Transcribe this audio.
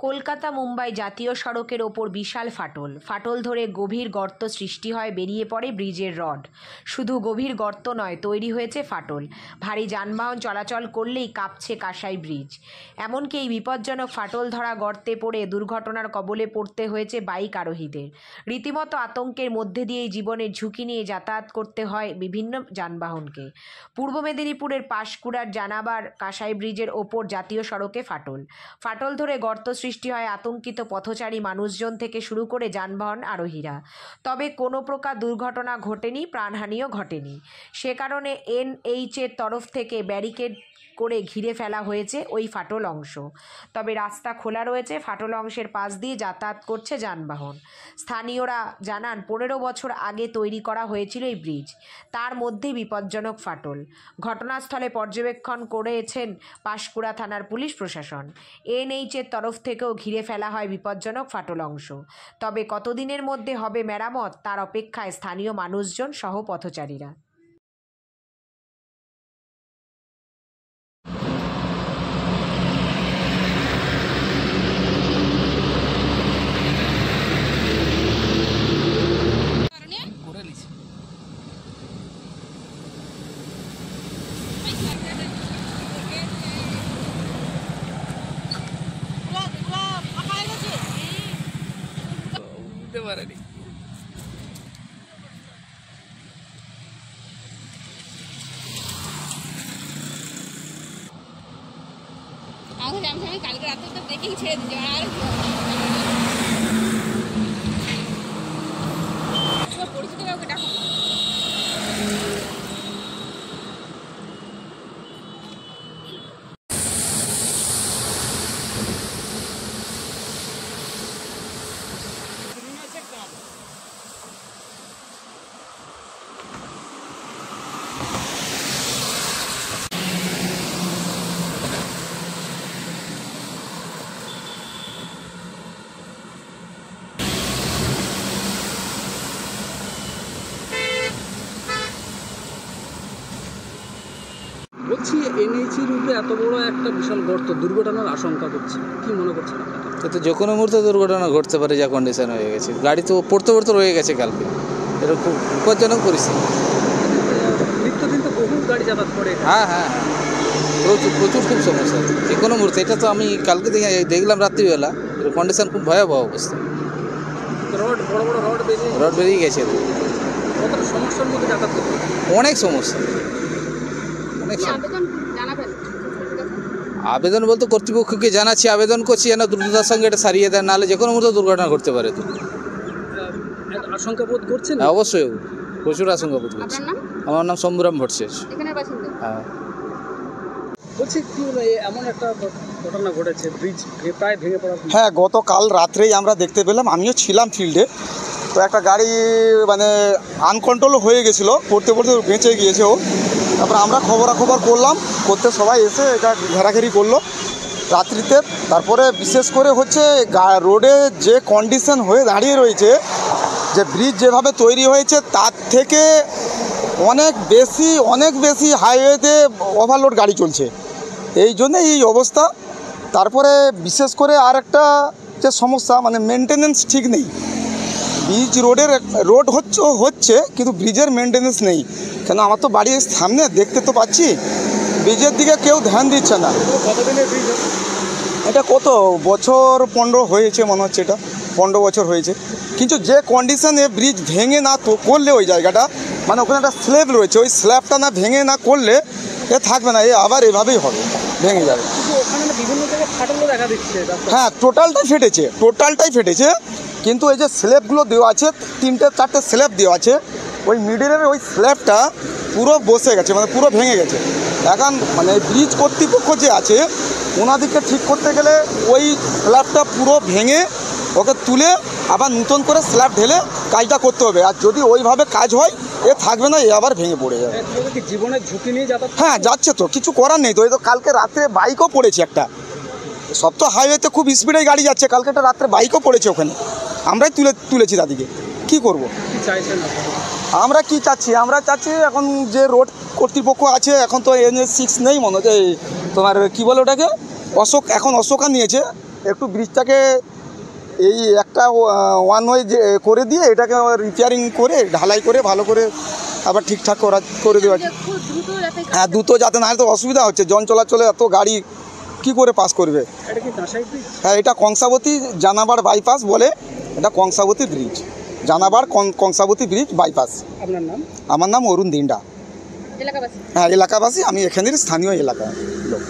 কলকাতা মুম্বাই জাতীয় সড়কের ওপর বিশাল ফাটল ধরে গভীর গর্ত সৃষ্টি হয়, বেরিয়ে পড়ে ব্রিজের রড। শুধু গভীর গর্ত নয়, তৈরি হয়েছে ফাটল। ভারী যানবাহন চলাচল করলেই কাঁপছে কাঁসাই ব্রিজ। এমনকি এই বিপজ্জনক ফাটল ধরা গর্তে পড়ে দুর্ঘটনার কবলে পড়তে হয়েছে বাইক আরোহীদের। রীতিমতো আতঙ্কের মধ্যে দিয়েই জীবনের ঝুঁকি নিয়ে যাতায়াত করতে হয় বিভিন্ন যানবাহনকে। পূর্ব মেদিনীপুরের পাঁশকুড়ার জানাবার কাঁসাই ব্রিজের ওপর জাতীয় সড়কে ফাটল ধরে গর্ত সৃষ্টি হয় আতঙ্কিত পথচারী মানুষজন থেকে শুরু করে যানবাহন আরোহীরা। তবে কোনো প্রকার দুর্ঘটনা ঘটেনি, প্রাণহানিও ঘটেনি। সে কারণে এনএইচের তরফ থেকে ব্যারিকেড করে ঘিরে ফেলা হয়েছে ওই ফাটল অংশ। তবে রাস্তা খোলা রয়েছে, ফাটল অংশের পাশ দিয়ে যাতায়াত করছে যানবাহন। স্থানীয়রা জানান, 15 বছর আগে তৈরি করা হয়েছিল এই ব্রিজ, তার মধ্যেই বিপজ্জনক ফাটল। ঘটনাস্থলে পর্যবেক্ষণ করেছেন পাঁশকুড়া থানার পুলিশ প্রশাসন। এনএইচের তরফ থেকেও ঘিরে ফেলা হয় বিপজ্জনক ফাটল অংশ। তবে কতদিনের মধ্যে হবে মেরামত, তার অপেক্ষায় স্থানীয় মানুষজন সহ পথচারীরা। পারেনি। আমি কালকে রাতে তো দেখেই ছেড়ে দিচ্ছি আর পরিচিত কাউকে ডাকো। বলছি, এনএইচের উপরে এত বড় একটা বিশাল গর্ত, দুর্ঘটনার আশঙ্কা করছে, কি মনে করছেন আপনারা? তো যে কোনো মুহূর্তে দুর্ঘটনা ঘটতে পারে, যা কন্ডিশন হয়ে গেছে। গাড়ি তো পড়তে রয়ে গেছে কালকে, এটা খুব বিপজ্জনক পরিস্থিতি। নিত্যদিন তো বহু গাড়ি যাতায়াত করে। হ্যাঁ, প্রচুর খুব সমস্যা যে কোনো মুহূর্তে। এটা তো আমি কালকে দেখলাম রাত্রিবেলা, কন্ডিশন খুব ভয়াবহ অবস্থা। বড় রড বেরিয়ে গেছে। কতটা সমস্যার মধ্যে যাতায়াত করতে? অনেক সমস্যা। আবেদন বলতে কর্তৃপক্ষকে জানাচ্ছি, আবেদন করছি যেন দ্রুততার সঙ্গে এটা সারিয়ে দেন, নাহলে যে কোনো মুহূর্তে দুর্ঘটনা ঘটতে পারে। তো আশঙ্কা বোধ করছেন? অবশ্যই, প্রচুর আশঙ্কা বোধ করছি। আমার নাম শম্ভুরাম ভট্টাচার্য। হ্যাঁ। বলছি, কি এমন একটা ঘটনা ঘটেছে, ব্রিজ প্রায় ভেঙে পড়া? হ্যাঁ, গতকাল রাত্রেই আমরা দেখতে পেলাম, আমিও ছিলাম ফিল্ডে। তো একটা গাড়ি মানে আনকন্ট্রোল হয়ে গেছিলো, পড়তে বেঁচে গিয়েছে ও। তারপর আমরা খবরাখবর করতে সবাই এসে এটা ঘেরাঘেরি করলো রাত্রিতে। তারপরে বিশেষ করে হচ্ছে রোডে যে কন্ডিশন হয়ে দাঁড়িয়ে রয়েছে, যে ব্রিজ যেভাবে তৈরি হয়েছে তার থেকে অনেক বেশি হাইওয়েতে ওভারলোড গাড়ি চলছে, এই জন্যে এই অবস্থা। তারপরে বিশেষ করে আর একটা যে সমস্যা, মানে মেনটেনেন্স ঠিক নেই। ব্রিজ রোড হচ্ছে কিন্তু ব্রিজের মেনটেনেন্স নেই। কেন, আমার তো বাড়ির সামনে দেখতে তো পাচ্ছি, ব্রিজের দিকে কেউ ধ্যান দিচ্ছে না। এটা কত বছর, 15 হয়েছে মনে হচ্ছে, এটা 15 বছর হয়েছে। কিন্তু যে কন্ডিশনে ব্রিজ ভেঙে না তো করলে ওই জায়গাটা, মানে ওখানে একটা স্ল্যাব রয়েছে, ওই স্ল্যাবটা না ভেঙে না করলে এ থাকবে না, এ আবার এভাবেই হবে, ভেঙে যাবে। হ্যাঁ, টোটালটাই ফেটেছে। কিন্তু এই যে স্ল্যাবগুলো দেওয়া আছে, 3-4টে স্ল্যাব দেওয়া আছে, ওই মিডিলের ওই স্ল্যাবটা পুরো বসে গেছে, মানে পুরো ভেঙে গেছে। এখন মানে ব্রিজ কর্তৃপক্ষ যে আছে, ওনাদেরকে ঠিক করতে গেলে ওই স্ল্যাবটা পুরো ভেঙে ওকে তুলে আবার নতুন করে স্ল্যাব ঢেলে কাজটা করতে হবে। আর যদি ওইভাবে কাজ হয়, এ থাকবে না, এ আবার ভেঙে পড়ে যাবে। জীবনের ঝুঁকি নিয়ে যাতায়াত? হ্যাঁ, যাচ্ছে তো, কিছু করার নেই তো। এই তো কালকে রাত্রে বাইকও পড়েছে একটা, সব তো হাইওয়েতে খুব স্পিডে গাড়ি যাচ্ছে, কালকে একটা রাত্রে বাইকও পড়েছে ওখানে, আমরাই তুলেছি তাদেরকে। কী করব? আমরা কি চাচ্ছি? আমরা চাচ্ছি এখন যে রোড কর্তৃপক্ষ আছে, এখন তো NH6 নেই মনে হচ্ছে, তোমার কী বলে ওটাকে, অশোকা নিয়েছে। একটু ব্রিজটাকে এই একটা ওয়ান ওয়ে করে দিয়ে এটাকে রিপেয়ারিং করে ঢালাই করে ভালো করে আবার ঠিকঠাক করে দেওয়া। খুব দ্রুত যাতে হ্যাঁ, দ্রুত যাতে না হয় তো অসুবিধা হচ্ছে, জন চলাচলে এত গাড়ি কি করে পাস করবে। এটা কি দাসাই ব্রিজ? হ্যাঁ, এটা কংসাবতী জানাবার বাইপাস বলে, এটা কংসাবতী ব্রিজ, জানাবার কংসাবতী ব্রিজ বাইপাস। আপনার নাম? আমার নাম অরুণ দিন্ডা। এলাকাবাসী হ্যাঁ, এলাকাবাসী, আমি এখানের স্থানীয় এলাকা লোক।